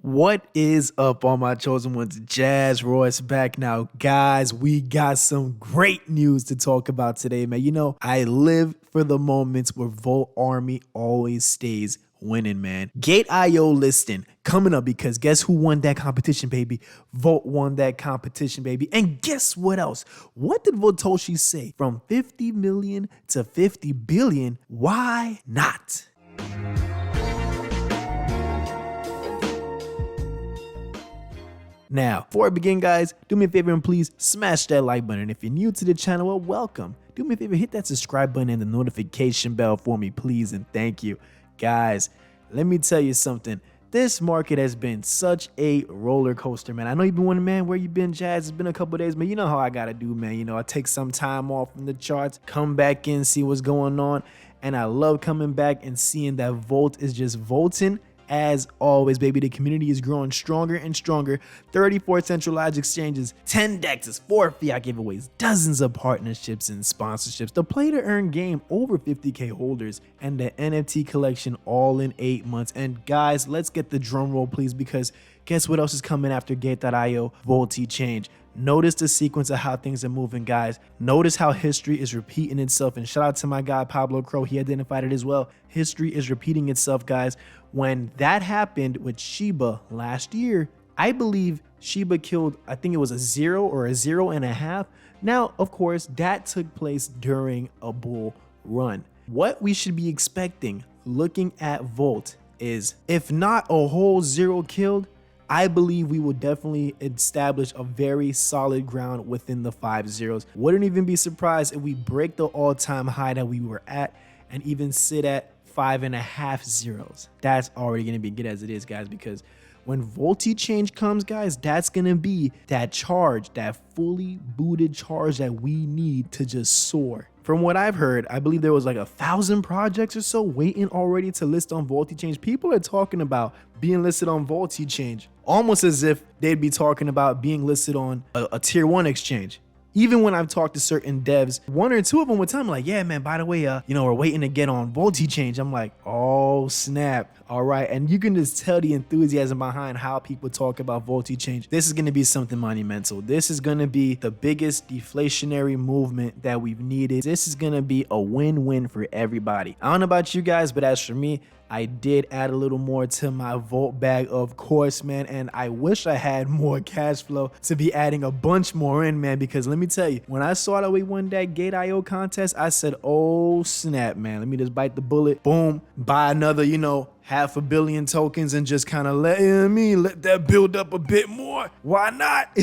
What is up, all my chosen ones? Jazz Royce back now. Guys, we got some great news to talk about today, man. You know, I live for the moments where Volt Army always stays winning, man. Gate.io listing coming up because guess who won that competition, baby? Volt won that competition, baby. And guess what else? What did Voltoshi say? From 50 million to 50 billion? Why not? Now, before I begin, guys, do me a favor and please smash that like button. If you're new to the channel, well, welcome. Do me a favor, hit that subscribe button and the notification bell for me, please, and thank you. Guys, let me tell you something. This market has been such a roller coaster, man. I know you've been wondering, man, where you been, Jazz? It's been a couple days, man. You know how I gotta do, man. You know, I take some time off from the charts, come back in, see what's going on, and I love coming back and seeing that Volt is just volting. As always, baby, the community is growing stronger and stronger. 34 centralized exchanges, 10 dexes, 4 fiat giveaways, dozens of partnerships and sponsorships, the play to earn game, over 50k holders, and the NFT collection all in 8 months. And guys, let's get the drum roll, please, because guess what else is coming after Gate.io? Voltichange. Notice the sequence of how things are moving, guys. Notice how history is repeating itself. And shout out to my guy, Pablo Crow. He identified it as well. History is repeating itself, guys. When that happened with Shiba last year, I believe Shiba killed, I think it was a 0 or a 0.5. Now, of course, that took place during a bull run. What we should be expecting looking at Volt is, if not a whole 0 killed, I believe we will definitely establish a very solid ground within the 5 zeros. Wouldn't even be surprised if we break the all-time high that we were at and even sit at 5.5 zeros. That's already going to be good as it is, guys, because when Voltichange comes, guys, that's going to be that charge, that fully booted charge that we need to just soar. From what I've heard, I believe there was like 1,000 projects or so waiting already to list on Voltichange. People are talking about being listed on Voltichange, almost as if they'd be talking about being listed on a tier 1 exchange. Even when I've talked to certain devs, 1 or 2 of them would tell me like, yeah, man, by the way, you know, we're waiting to get on Voltichange. I'm like, oh, snap. All right. And you can just tell the enthusiasm behind how people talk about Voltichange. This is going to be something monumental. This is going to be the biggest deflationary movement that we've needed. This is going to be a win-win for everybody. I don't know about you guys, but as for me, I did add a little more to my Volt bag, of course, man, and I wish I had more cash flow to be adding a bunch more in, man, because let me tell you, when I saw that we won that Gate.io contest, I said, oh, snap, man, let me just bite the bullet, boom, buy another, you know, 500 million tokens and just kind of let that build up a bit more. Why not?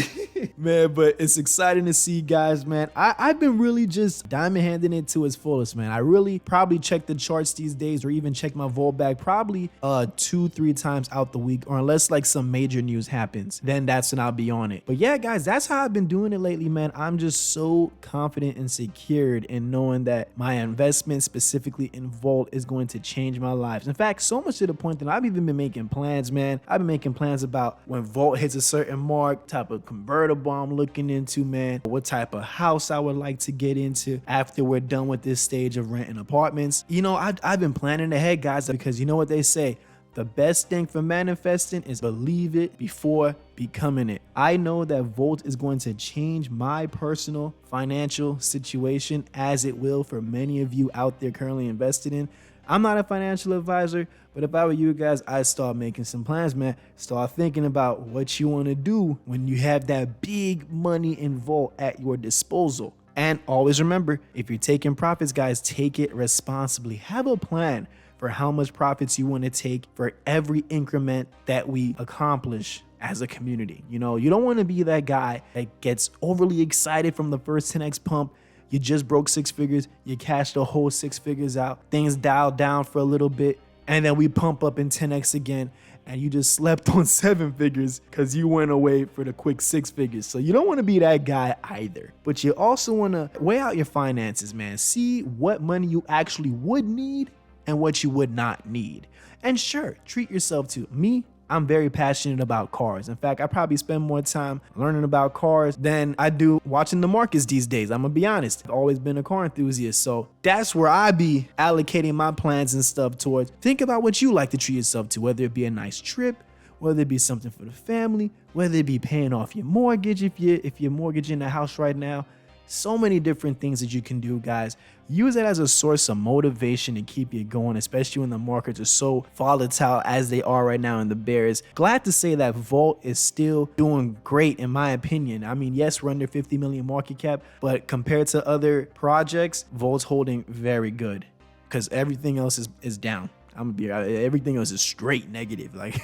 Man, but it's exciting to see, guys, man. I've been really just diamond handing it to its fullest, man. I really probably check the charts these days or even check my Volt bag probably 2-3 times out the week, or unless like some major news happens, then that's when I'll be on it. But yeah, guys, that's how I've been doing it lately, man. I'm just so confident and secured in knowing that my investment specifically in Volt is going to change my life. In fact, so much to the point that I've even been making plans, man. I've been making plans about when Volt hits a certain mark, type of convertible I'm looking into, man, what type of house I would like to get into after we're done with this stage of renting apartments. You know, I've been planning ahead, guys, because you know what they say, the best thing for manifesting is believe it before becoming it. I know that Volt is going to change my personal financial situation, as it will for many of you out there currently invested in. I'm not a financial advisor, but if I were you guys, I'd start making some plans, man. Start thinking about what you want to do when you have that big money in Volt at your disposal. And always remember, if you're taking profits, guys, take it responsibly. Have a plan for how much profits you want to take for every increment that we accomplish as a community. You know, you don't want to be that guy that gets overly excited from the first 10x pump. You just broke 6 figures, you cashed the whole 6 figures out, things dialed down for a little bit, and then we pump up in 10x again, and you just slept on 7 figures because you went away for the quick 6 figures. So you don't want to be that guy either. But you also want to weigh out your finances, man. See what money you actually would need and what you would not need. And sure, treat yourself too. Me, I'm very passionate about cars. In fact, I probably spend more time learning about cars than I do watching the markets these days. I'm gonna be honest. I've always been a car enthusiast, so that's where I be allocating my plans and stuff towards. Think about what you like to treat yourself to, whether it be a nice trip, whether it be something for the family, whether it be paying off your mortgage if you're mortgaging a house right now. So many different things that you can do, guys. Use it as a source of motivation to keep you going, especially when the markets are so volatile as they are right now in the bears. Glad to say that Volt is still doing great in my opinion. I mean, yes, we're under 50 million market cap, but compared to other projects, Volt's holding very good because everything else is down. Everything else is straight negative. Like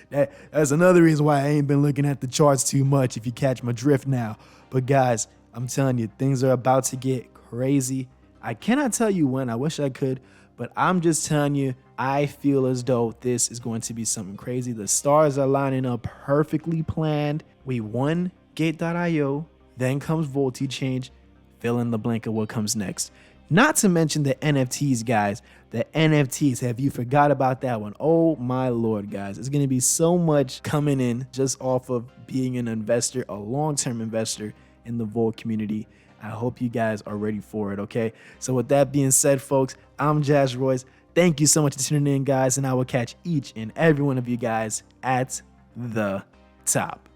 that's another reason why I ain't been looking at the charts too much, if you catch my drift now. But guys, I'm telling you, things are about to get crazy. I cannot tell you when, I wish I could, but I'm just telling you, I feel as though this is going to be something crazy. The stars are lining up perfectly planned. We won Gate.io, then comes Voltichange, fill in the blank of what comes next. Not to mention the NFTs, guys. The NFTs, have you forgot about that one? Oh my Lord, guys. It's going to be so much coming in just off of being an investor, a long-term investor in the Volt community. I hope you guys are ready for it, okay? So with that being said, folks, I'm Jazz Royce. Thank you so much for tuning in, guys, and I will catch each and every one of you guys at the top.